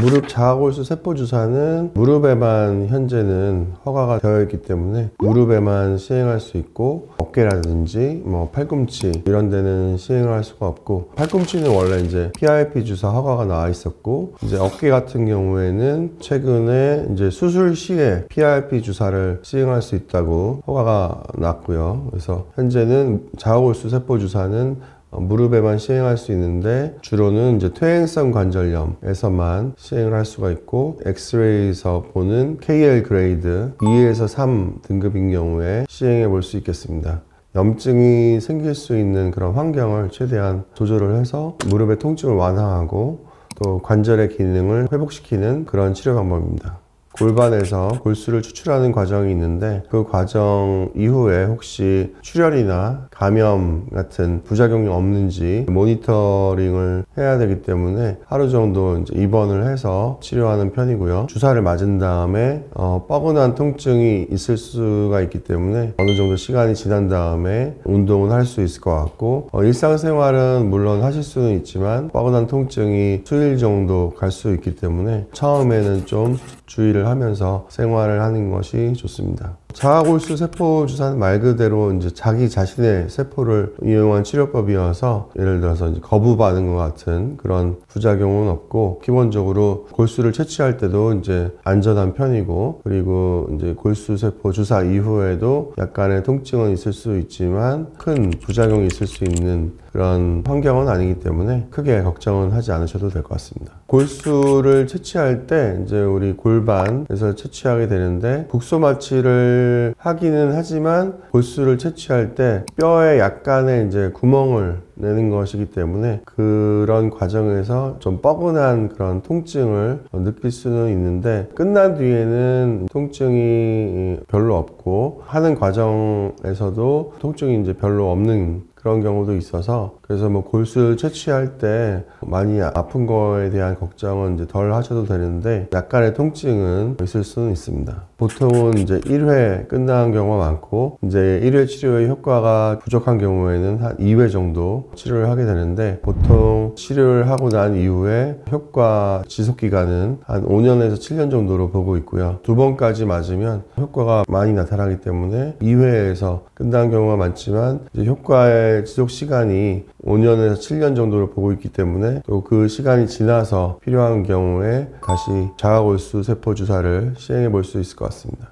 무릎 자가골수 세포 주사는 무릎에만 현재는 허가가 되어 있기 때문에 무릎에만 시행할 수 있고, 어깨라든지 팔꿈치 이런 데는 시행을 할 수가 없고, 팔꿈치는 원래 이제 PRP 주사 허가가 나와 있었고, 이제 어깨 같은 경우에는 최근에 이제 수술 시에 PRP 주사를 시행할 수 있다고 허가가 났고요. 그래서 현재는 자가골수 세포 주사는 무릎에만 시행할 수 있는데, 주로는 이제 퇴행성 관절염에서만 시행을 할 수가 있고, 엑스레이에서 보는 KL 그레이드 2에서 3 등급인 경우에 시행해 볼 수 있겠습니다. 염증이 생길 수 있는 그런 환경을 최대한 조절을 해서 무릎의 통증을 완화하고 또 관절의 기능을 회복시키는 그런 치료 방법입니다. 골반에서 골수를 추출하는 과정이 있는데, 그 과정 이후에 혹시 출혈이나 감염 같은 부작용이 없는지 모니터링을 해야 되기 때문에 하루 정도 이제 입원을 해서 치료하는 편이고요. 주사를 맞은 다음에 뻐근한 통증이 있을 수가 있기 때문에 어느 정도 시간이 지난 다음에 운동은 할 수 있을 것 같고, 일상생활은 물론 하실 수는 있지만 뻐근한 통증이 수일 정도 갈 수 있기 때문에 처음에는 좀 주의를 하면서 생활을 하는 것이 좋습니다. 자가골수 세포 주사는 말 그대로 이제 자기 자신의 세포를 이용한 치료법이어서, 예를 들어서 이제 거부 반응과 같은 그런 부작용은 없고, 기본적으로 골수를 채취할 때도 이제 안전한 편이고, 그리고 이제 골수 세포 주사 이후에도 약간의 통증은 있을 수 있지만 큰 부작용이 있을 수 있는 그런 환경은 아니기 때문에 크게 걱정은 하지 않으셔도 될 것 같습니다. 골수를 채취할 때 이제 우리 골반에서 채취하게 되는데, 국소 마취를 하기는 하지만 골수를 채취할 때 뼈에 약간의 이제 구멍을 내는 것이기 때문에 그런 과정에서 좀 뻐근한 그런 통증을 느낄 수는 있는데, 끝난 뒤에는 통증이 별로 없고 하는 과정에서도 통증이 이제 별로 없는 그런 경우도 있어서, 그래서 골수 채취할 때 많이 아픈 거에 대한 걱정은 이제 덜 하셔도 되는데, 약간의 통증은 있을 수는 있습니다. 보통은 이제 1회 끝나는 경우가 많고, 이제 1회 치료의 효과가 부족한 경우에는 한 2회 정도 치료를 하게 되는데, 보통 치료를 하고 난 이후에 효과 지속 기간은 한 5년에서 7년 정도로 보고 있고요. 2번까지 맞으면 효과가 많이 나타나기 때문에 2회에서 끝나는 경우가 많지만, 이제 효과의 지속 시간이 5년에서 7년 정도를 보고 있기 때문에, 또 그 시간이 지나서 필요한 경우에 다시 자가골수 세포 주사를 시행해 볼 수 있을 것 같습니다.